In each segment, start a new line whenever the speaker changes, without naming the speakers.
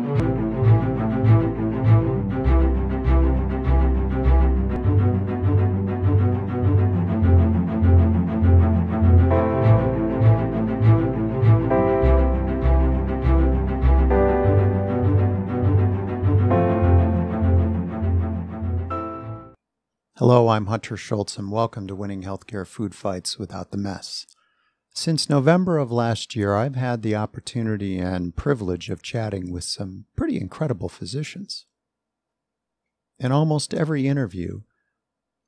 Hello, I'm Hunter Schultz, and welcome to Winning Healthcare Food Fights Without the Mess. Since November of last year, I've had the opportunity and privilege of chatting with some pretty incredible physicians. In almost every interview,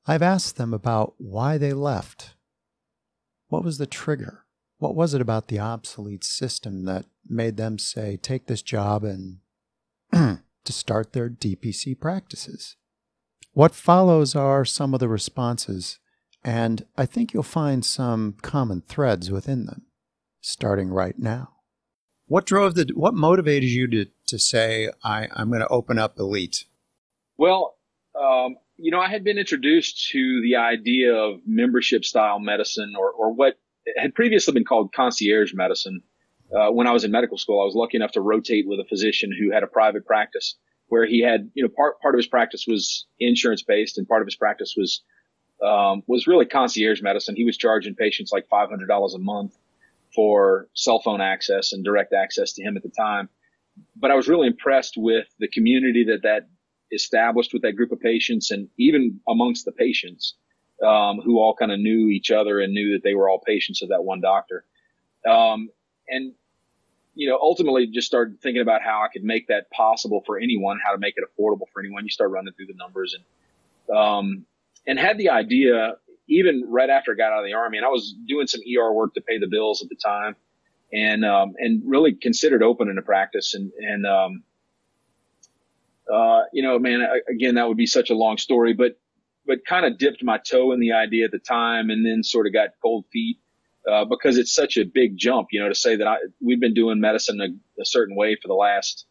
I've asked them about why they left. What was the trigger? What was it about the obsolete system that made them say, take this job and to start their DPC practices? What follows are some of the responses, and I think you'll find some common threads within them, starting right now. What motivated you to say, I'm going to open up Elite?
Well, I had been introduced to the idea of membership-style medicine, or what had previously been called concierge medicine. When I was in medical school, I was lucky enough to rotate with a physician who had a private practice, where he had, part of his practice was insurance based and part of his practice was really concierge medicine. He was charging patients like $500 a month for cell phone access and direct access to him at the time. But I was really impressed with the community that established with that group of patients, and even amongst the patients, who all kind of knew each other and knew that they were all patients of that one doctor. Ultimately just started thinking about how I could make that possible for anyone, how to make it affordable for anyone. You start running through the numbers and had the idea even right after I got out of the Army, and I was doing some ER work to pay the bills at the time, and really considered opening a practice. Again, that would be such a long story, but kind of dipped my toe in the idea at the time and then sort of got cold feet. Because it's such a big jump, to say that we've been doing medicine a certain way for the last,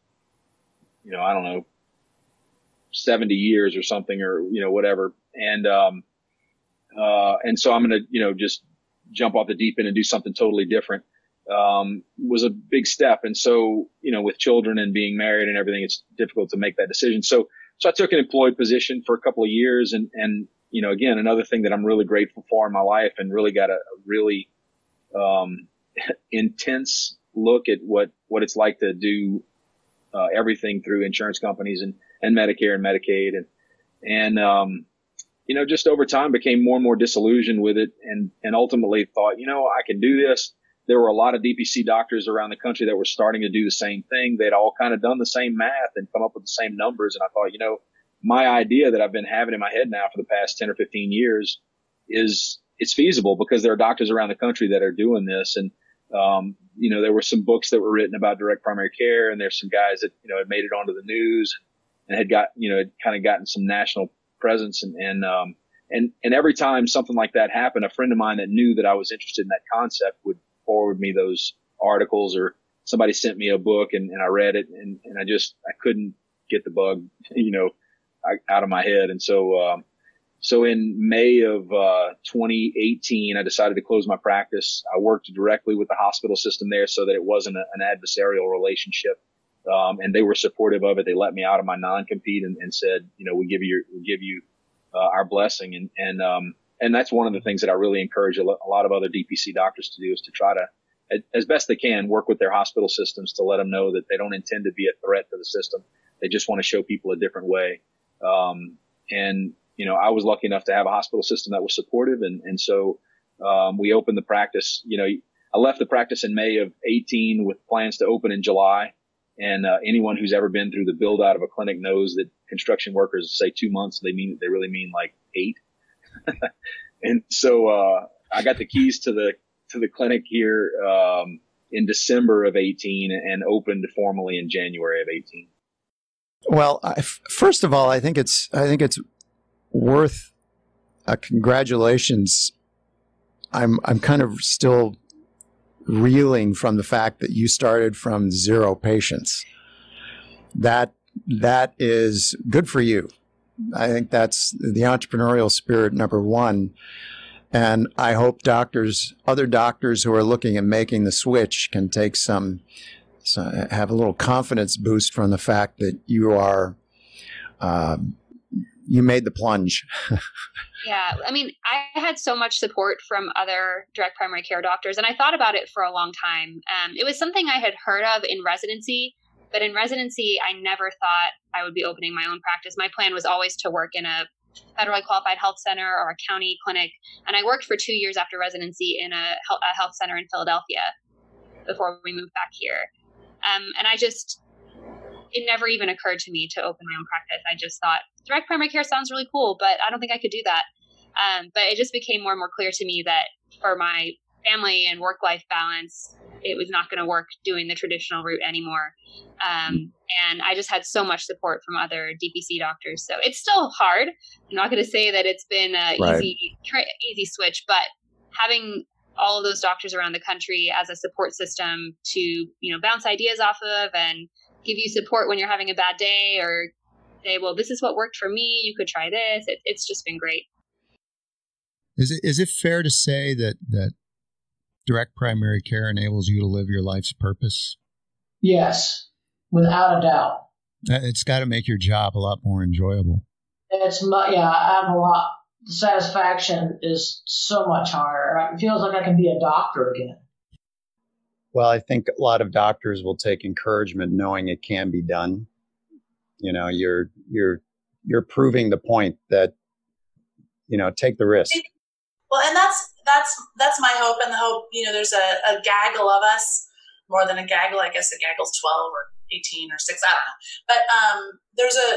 70 years or something, or, whatever. And so I'm going to, just jump off the deep end and do something totally different, was a big step. And so, with children and being married and everything, it's difficult to make that decision. So I took an employed position for a couple of years and, again, another thing that I'm really grateful for in my life, and really got a really, intense look at what it's like to do everything through insurance companies and Medicare and Medicaid, and just over time became more and more disillusioned with it, and ultimately thought, I can do this. There were a lot of DPC doctors around the country that were starting to do the same thing. They'd all kind of done the same math and come up with the same numbers, and I thought, my idea that I've been having in my head now for the past 10 or 15 years it's feasible, because there are doctors around the country that are doing this. And, there were some books that were written about direct primary care, and there's some guys that, had made it onto the news and had got, had kind of gotten some national presence. And every time something like that happened, a friend of mine that knew that I was interested in that concept would forward me those articles, or somebody sent me a book and I read it, and I couldn't get the bug, out of my head. And so in May of 2018, I decided to close my practice. I worked directly with the hospital system there so that it wasn't an adversarial relationship. And they were supportive of it. They let me out of my non-compete and said, we give you our blessing. And that's one of the things that I really encourage a lot of other DPC doctors to do, is to try to, as best they can, work with their hospital systems to let them know that they don't intend to be a threat to the system. They just want to show people a different way. I was lucky enough to have a hospital system that was supportive. And so, we opened the practice. I left the practice in May of 18 with plans to open in July. And, anyone who's ever been through the build out of a clinic knows that construction workers say 2 months. They really mean like 8. And so, I got the keys to the clinic here, in December of 18 and opened formally in January of 18.
Well, first of all, I think it's worth a congratulations. I'm kind of still reeling from the fact that you started from 0 patients. That is good for you. I think that's the entrepreneurial spirit, number one. And I hope other doctors who are looking at making the switch can take some So I have a little confidence boost from the fact that you are, you made the plunge.
Yeah. I mean, I had so much support from other direct primary care doctors, and I thought about it for a long time. It was something I had heard of in residency, but in residency, I never thought I would be opening my own practice. My plan was always to work in a federally qualified health center or a county clinic. And I worked for 2 years after residency in a health center in Philadelphia before we moved back here. And it never even occurred to me to open my own practice. I just thought direct primary care sounds really cool, but I don't think I could do that. But it just became more and more clear to me that for my family and work-life balance, it was not going to work doing the traditional route anymore. And I just had so much support from other DPC doctors. So it's still hard. I'm not going to say that it's been an easy switch, but having all of those doctors around the country as a support system to, bounce ideas off of and give you support when you're having a bad day or say, well, this is what worked for me. You could try this. It's just been great.
Is it fair to say that direct primary care enables you to live your life's purpose?
Yes, without a doubt.
It's got to make your job a lot more enjoyable.
I have a lot. The satisfaction is so much higher. It feels like I can be a doctor again.
Well, I think a lot of doctors will take encouragement knowing it can be done. You're proving the point that, take the risk.
Well, and that's my hope, and the hope, there's a gaggle of us, more than a gaggle. I guess a gaggle's 12 or 18 or 6, I don't know. But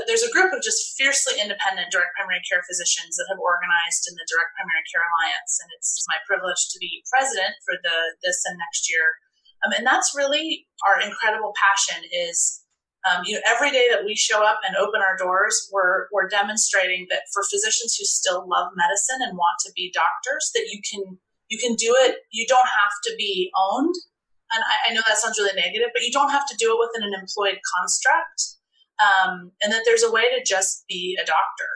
there's a group of just fiercely independent direct primary care physicians that have organized in the Direct Primary Care Alliance, and it's my privilege to be president for this and next year. And that's really our incredible passion is, every day that we show up and open our doors, we're demonstrating that for physicians who still love medicine and want to be doctors, that you can do it. You don't have to be owned. And I know that sounds really negative, but you don't have to do it within an employed construct. And that there's a way to just be a doctor.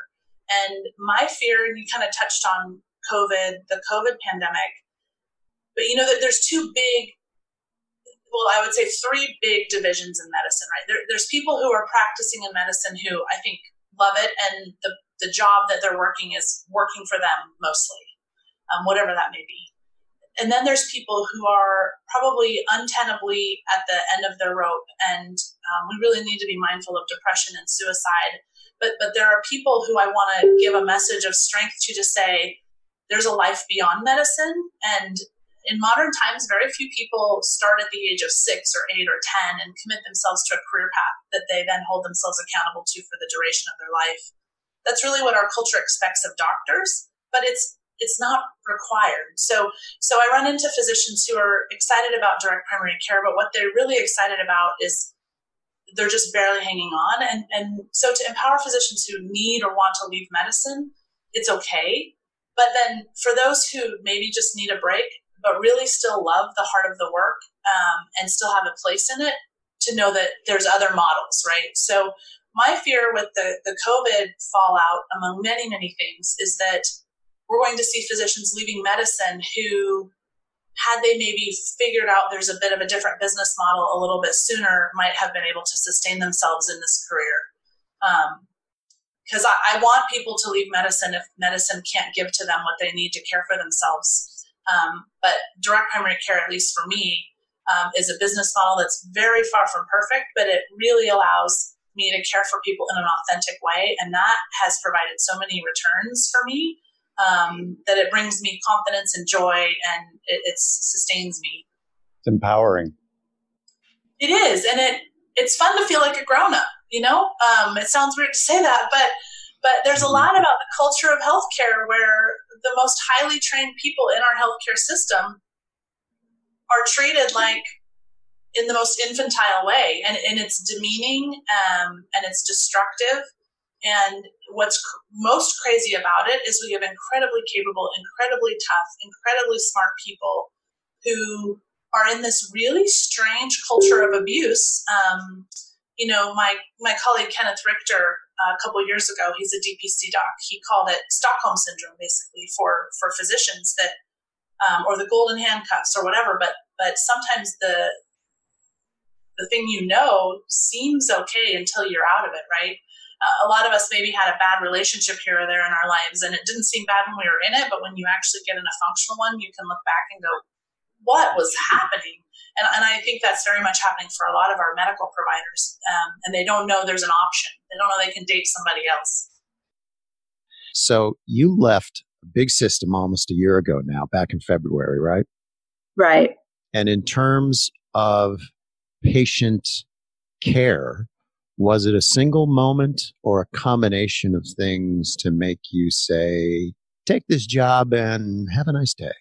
And my fear, and you kind of touched on the COVID pandemic, but that there's I would say 3 big divisions in medicine, right? There's people who are practicing in medicine who I think love it, and the job that they're working is working for them mostly, whatever that may be. And then there's people who are probably untenably at the end of their rope, and we really need to be mindful of depression and suicide. But there are people who I want to give a message of strength to say there's a life beyond medicine, and in modern times, very few people start at the age of 6 or 8 or 10 and commit themselves to a career path that they then hold themselves accountable to for the duration of their life. That's really what our culture expects of doctors, but it's not required. So I run into physicians who are excited about direct primary care, but what they're really excited about is they're just barely hanging on. And so to empower physicians who need or want to leave medicine, it's okay. But then for those who maybe just need a break, but really still love the heart of the work and still have a place in it, to know that there's other models, right? So my fear with the COVID fallout, among many, many things, is that we're going to see physicians leaving medicine who, had they maybe figured out there's a bit of a different business model a little bit sooner, might have been able to sustain themselves in this career. Because I want people to leave medicine if medicine can't give to them what they need to care for themselves. But direct primary care, at least for me, is a business model that's very far from perfect, but it really allows me to care for people in an authentic way. And that has provided so many returns for me that it brings me confidence and joy, and it sustains me.
It's empowering.
It is. And it's fun to feel like a grown-up, it sounds weird to say that, but there's a lot about the culture of healthcare where the most highly trained people in our healthcare system are treated like in the most infantile way, and it's demeaning, and it's destructive. And what's most crazy about it is we have incredibly capable, incredibly tough, incredibly smart people who are in this really strange culture of abuse. My colleague Kenneth Richter, a couple of years ago, he's a DPC doc. He called it Stockholm syndrome, basically, for physicians that, or the golden handcuffs or whatever. But sometimes the thing you know seems okay until you're out of it, right? A lot of us maybe had a bad relationship here or there in our lives, and it didn't seem bad when we were in it, but when you actually get in a functional one, you can look back and go, what was happening? And I think that's very much happening for a lot of our medical providers, and they don't know there's an option. They don't know they can date somebody else.
So you left a big system almost a year ago now, back in February, right?
Right.
And in terms of patient care, was it a single moment or a combination of things to make you say, take this job and have a nice day?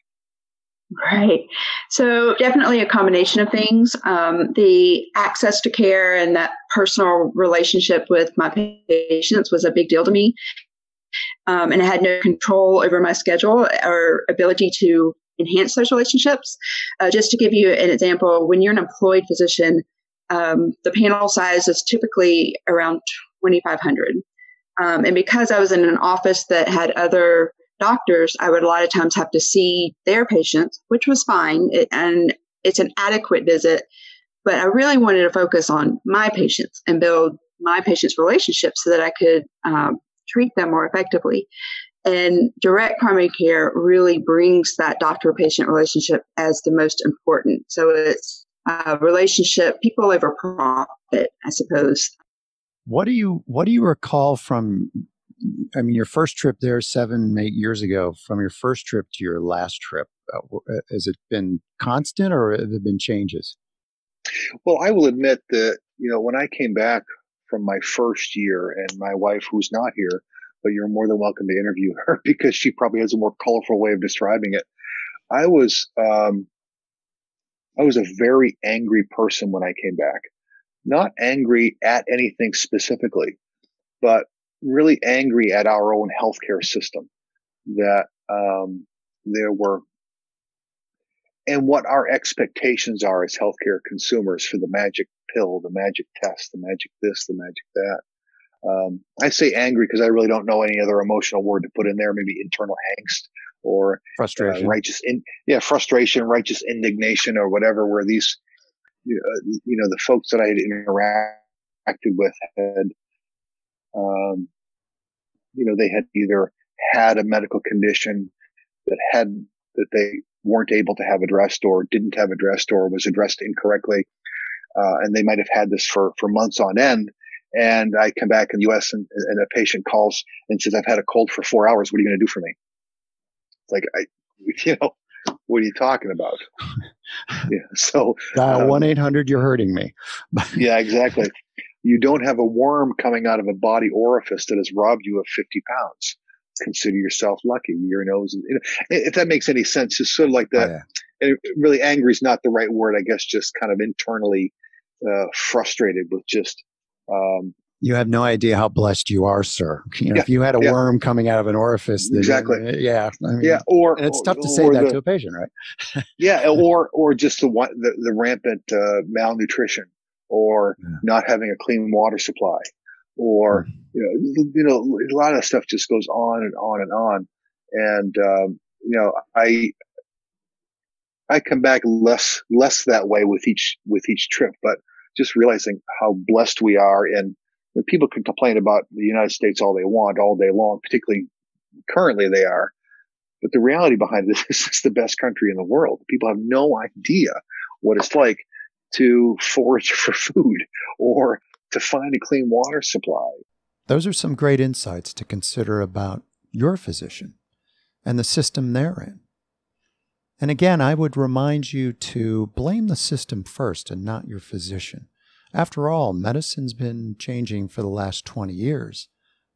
Right. So definitely a combination of things. The access to care and that personal relationship with my patients was a big deal to me. And I had no control over my schedule or ability to enhance those relationships. Just to give you an example, when you're an employed physician, the panel size is typically around 2,500. And because I was in an office that had other doctors, I would a lot of times have to see their patients, which was fine. And it's an adequate visit. But I really wanted to focus on my patients and build my patients' relationships so that I could treat them more effectively. And direct primary care really brings that doctor-patient relationship as the most important. So it's a relationship, people over profit, I suppose.
What do you recall from, I mean, your first trip there 7, 8 years ago, from your first trip to your last trip? Has it been constant or have there been changes?
Well, I will admit that, when I came back from my first year, and my wife, who's not here, but you're more than welcome to interview her because she probably has a more colorful way of describing it. I was a very angry person when I came back. Not angry at anything specifically, but really angry at our own healthcare system, that there were, and what our expectations are as healthcare consumers for the magic pill, the magic test, the magic this, the magic that. I say angry because I really don't know any other emotional word to put in there. Maybe internal angst or
frustration,
frustration, righteous indignation, or whatever. Where these, the folks that I had interacted with had, they had either had a medical condition that they weren't able to have addressed, or didn't have addressed, or was addressed incorrectly, and they might have had this for months on end. And I come back in the U.S. and a patient calls and says, "I've had a cold for 4 hours. What are you going to do for me?" It's like, what are you talking about? Yeah. So
dial 1-800. You're hurting me.
Yeah, exactly. You don't have a worm coming out of a body orifice that has robbed you of 50 pounds. Consider yourself lucky. Your nose, if that makes any sense, it's sort of like that. Oh, yeah. Really, angry is not the right word, I guess. Just kind of internally frustrated with just.
You have no idea how blessed you are, sir. If you had a worm coming out of an orifice, then,
exactly.
And it's tough to say that to a patient, right?
Yeah, or just the rampant malnutrition, or not having a clean water supply, or a lot of stuff just goes on and on and on. And I come back less that way with each trip, but just realizing how blessed we are. And people can complain about the United States all they want, all day long, particularly currently they are. But the reality behind this is it's the best country in the world. People have no idea what it's like to forage for food or to find a clean water supply.
Those are some great insights to consider about your physician and the system they're in. And again, I would remind you to blame the system first and not your physician. After all, medicine's been changing for the last 20 years,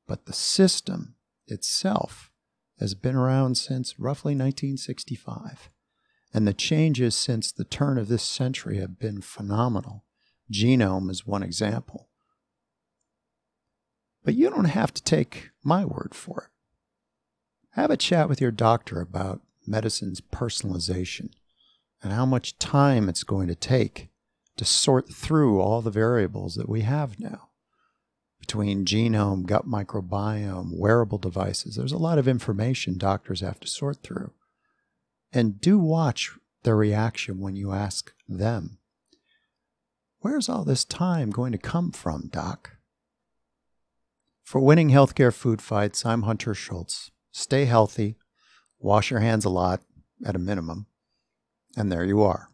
but the system itself has been around since roughly 1965. And the changes since the turn of this century have been phenomenal. Genome is one example. But you don't have to take my word for it. Have a chat with your doctor about medicine's personalization and how much time it's going to take to sort through all the variables that we have now. Between genome, gut microbiome, wearable devices, there's a lot of information doctors have to sort through. And do watch their reaction when you ask them. Where's all this time going to come from, Doc? For Winning Healthcare Food Fights, I'm Hunter Schultz. Stay healthy, wash your hands a lot, at a minimum, and there you are.